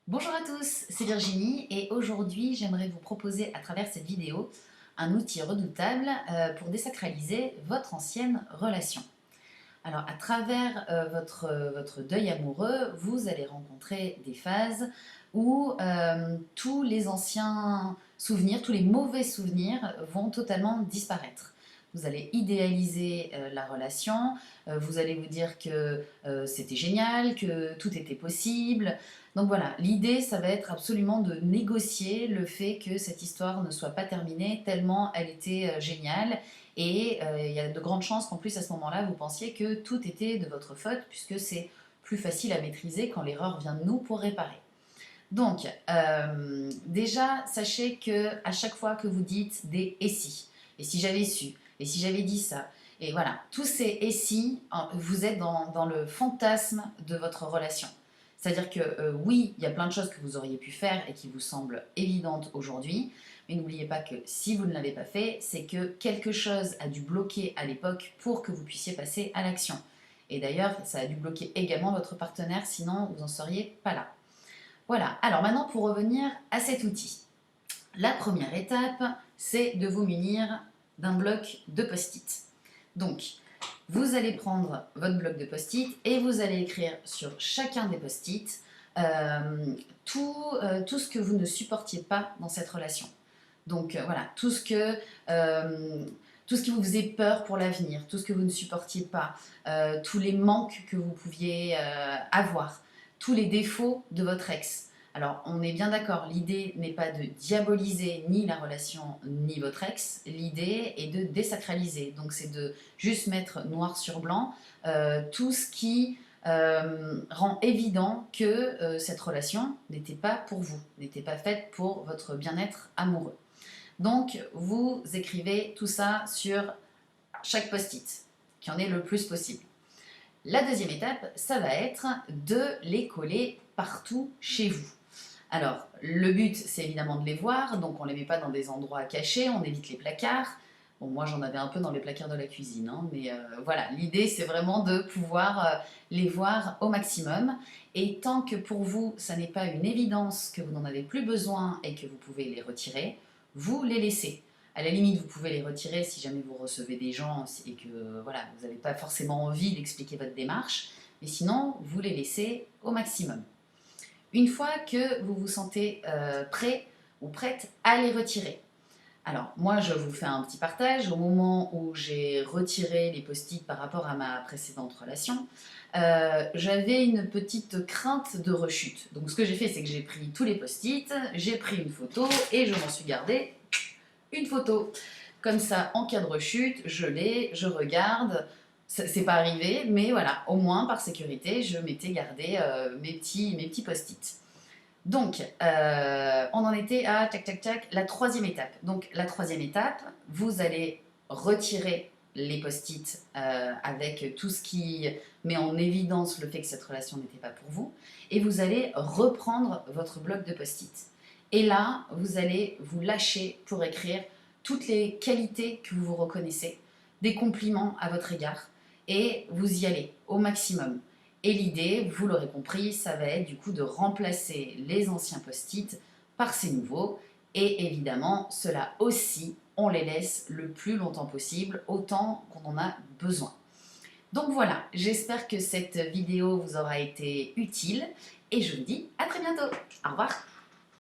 Bonjour à tous, c'est Virginie et aujourd'hui j'aimerais vous proposer à travers cette vidéo un outil redoutable pour désacraliser votre ancienne relation. Alors à travers votre deuil amoureux, vous allez rencontrer des phases où tous les anciens souvenirs, tous les mauvais souvenirs vont totalement disparaître. Vous allez idéaliser la relation, vous allez vous dire que c'était génial, que tout était possible. Donc voilà, l'idée, ça va être absolument de négocier le fait que cette histoire ne soit pas terminée tellement elle était géniale. Et il y a de grandes chances qu'en plus à ce moment-là, vous pensiez que tout était de votre faute, puisque c'est plus facile à maîtriser quand l'erreur vient de nous pour réparer. Donc, déjà, sachez que à chaque fois que vous dites des et si j'avais su, et si j'avais dit ça, et voilà, tous ces et si, vous êtes dans le fantasme de votre relation. C'est-à-dire que oui, il y a plein de choses que vous auriez pu faire et qui vous semblent évidentes aujourd'hui, mais n'oubliez pas que si vous ne l'avez pas fait, c'est que quelque chose a dû bloquer à l'époque pour que vous puissiez passer à l'action. Et d'ailleurs, ça a dû bloquer également votre partenaire, sinon vous n'en seriez pas là. Voilà, alors maintenant pour revenir à cet outil. La première étape, c'est de vous munir d'un bloc de post-it. Donc, vous allez prendre votre bloc de post-it et vous allez écrire sur chacun des post-it tout ce que vous ne supportiez pas dans cette relation. Donc voilà, tout ce qui vous faisait peur pour l'avenir, tout ce que vous ne supportiez pas, tous les manques que vous pouviez avoir, tous les défauts de votre ex. Alors, on est bien d'accord, l'idée n'est pas de diaboliser ni la relation ni votre ex, l'idée est de désacraliser. Donc, c'est de juste mettre noir sur blanc tout ce qui rend évident que cette relation n'était pas pour vous, n'était pas faite pour votre bien-être amoureux. Donc, vous écrivez tout ça sur chaque post-it, qui en est le plus possible. La deuxième étape, ça va être de les coller partout chez vous. Alors, le but, c'est évidemment de les voir, donc on ne les met pas dans des endroits cachés, on évite les placards. Bon, moi, j'en avais un peu dans les placards de la cuisine, hein, mais voilà, l'idée, c'est vraiment de pouvoir les voir au maximum. Et tant que pour vous, ça n'est pas une évidence que vous n'en avez plus besoin et que vous pouvez les retirer, vous les laissez. À la limite, vous pouvez les retirer si jamais vous recevez des gens et que voilà, vous n'avez pas forcément envie d'expliquer votre démarche, mais sinon, vous les laissez au maximum. Une fois que vous vous sentez prêt ou prête à les retirer. Alors, moi, je vous fais un petit partage. Au moment où j'ai retiré les post-it par rapport à ma précédente relation, j'avais une petite crainte de rechute. Donc, ce que j'ai fait, c'est que j'ai pris tous les post-it, j'ai pris une photo et je m'en suis gardé une photo. Comme ça, en cas de rechute, je l'ai, je regarde. C'est pas arrivé, mais voilà, au moins par sécurité, je m'étais gardé mes petits post-it. Donc, on en était à la troisième étape. Donc, la troisième étape, vous allez retirer les post-it avec tout ce qui met en évidence le fait que cette relation n'était pas pour vous, et vous allez reprendre votre bloc de post-it. Et là, vous allez vous lâcher pour écrire toutes les qualités que vous reconnaissez, des compliments à votre égard, et vous y allez au maximum. Et l'idée, vous l'aurez compris, ça va être du coup de remplacer les anciens post-it par ces nouveaux. Et évidemment, ceux-là aussi, on les laisse le plus longtemps possible, autant qu'on en a besoin. Donc voilà, j'espère que cette vidéo vous aura été utile et je vous dis à très bientôt. Au revoir.